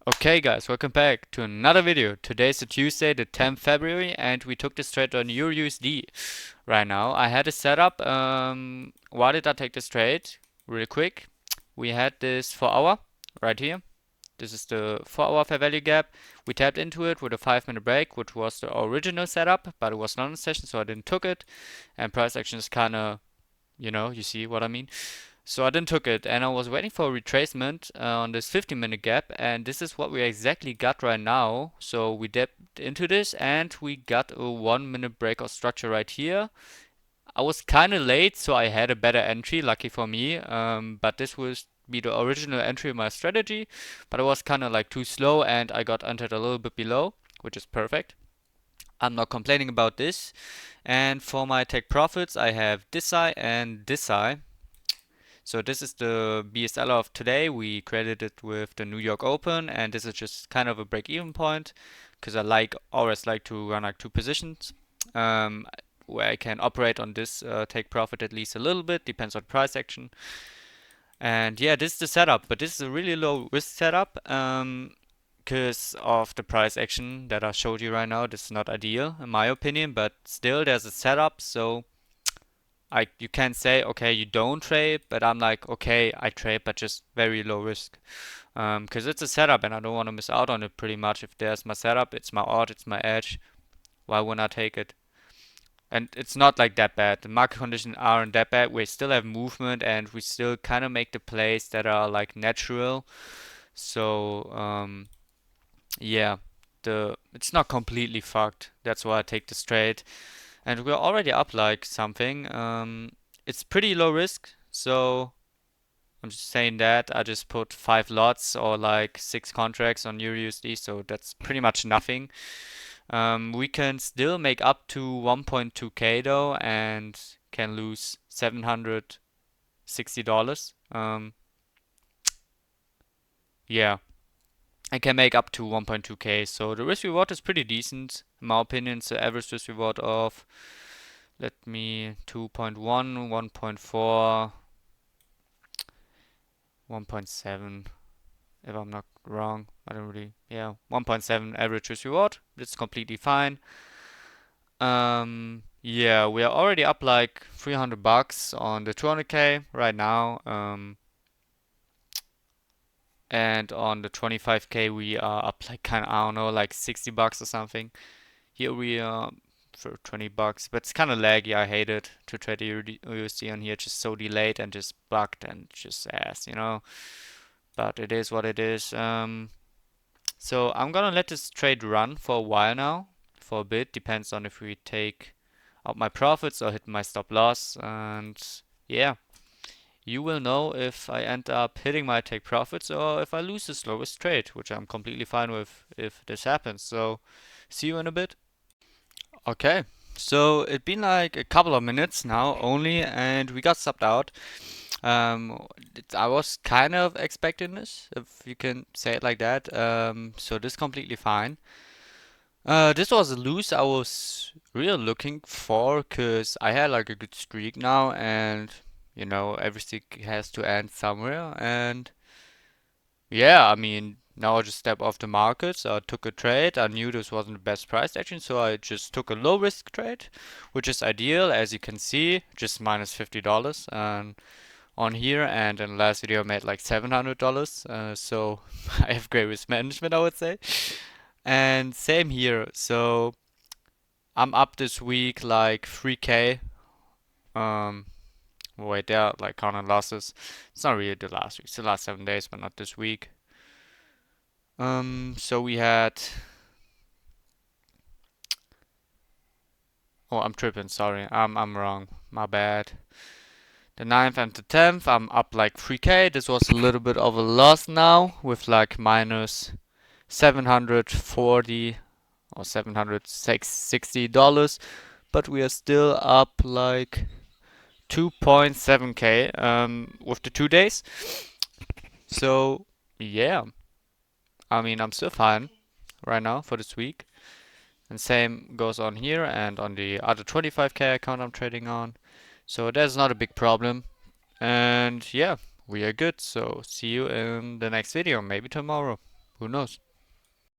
Okay guys, welcome back to another video. Today's the Tuesday, the 10th February, and we took this trade on EURUSD. Right now, I had a setup. Why did I take this trade? Real quick. We had this 4 hour right here. This is the 4 hour fair value gap. We tapped into it with a 5 minute break, which was the original setup, but it was not in session, so I didn't took it. And price action is kinda, you see what I mean? So I then took it and I was waiting for a retracement on this 15-minute gap, and this is what we exactly got right now. So we dipped into this and we got a 1 minute break of structure right here. I was kind of late, so I had a better entry, lucky for me. But this was be the original entry of my strategy, but I was kind of like too slow and I got entered a little bit below, which is perfect. I'm not complaining about this. And for my take profits, I have this eye and this eye. So this is the BSL of today. We created it with the New York Open, and this is just kind of a break-even point because I always like to run like two positions um, where I can operate on this take profit at least a little bit, depends on price action. And yeah, this is the setup, but this is a really low risk setup because of the price action that I showed you right now. This is not ideal in my opinion, but still there's a setup, so you can say, okay, you don't trade, but I'm like, okay, I trade, but just very low risk. Because it's a setup and I don't want to miss out on it pretty much. If there's my setup, it's my odd, it's my edge. Why wouldn't I take it? And it's not like that bad. The market conditions aren't that bad. We still have movement and we still kind of make the plays that are like natural. So, yeah, it's not completely fucked. That's why I take this trade. And we're already up like something. It's pretty low risk, so I'm just saying that. I just put 5 lots or like 6 contracts on EURUSD, so that's pretty much nothing. We can still make up to 1.2k though, and can lose $760. Yeah, I can make up to 1.2k, so the risk reward is pretty decent. In my opinion, it's the average risk reward of, let me, 2.1, 1.4, 1.7, if I'm not wrong. I don't really, yeah, 1.7 average risk reward. That's completely fine. Yeah, we are already up like $300 on the 200k right now. And on the 25k we are up like kind of, I don't know, like $60 or something. Here we are for $20, but it's kind of laggy. I hate it to trade the USD on here, just so delayed and just bugged and just ass. But it is what it is. So I'm gonna let this trade run for a while now, for a bit. Depends on if we take out my profits or hit my stop loss. And yeah, you will know if I end up hitting my take profits or if I lose this lowest trade, which I'm completely fine with if this happens. So see you in a bit. Okay, so it's been like a couple of minutes now only, and we got subbed out. I was kind of expecting this, if you can say it like that. So this completely fine. This was a lose I was really looking for, cause I had like a good streak now, and everything has to end somewhere. And yeah, I mean, now I just step off the market. So I took a trade. I knew this wasn't the best price action, so I just took a low risk trade, which is ideal, as you can see, just minus $50 on here. And in the last video, I made like $700. So I have great risk management, I would say. And same here. So I'm up this week like 3k. Um, wait, there are like counting losses. It's not really the last week. It's the last 7 days, but not this week. So we had. Oh, I'm tripping. Sorry, I'm wrong. My bad. The 9th and the 10th, I'm up like 3k. This was a little bit of a loss now with like minus 740 or $760, but we are still up like 2.7k with the 2 days. So yeah, I mean I'm still fine right now for this week. And same goes on here and on the other 25k account I'm trading on. So that's not a big problem. And yeah, we are good. So see you in the next video, maybe tomorrow. Who knows?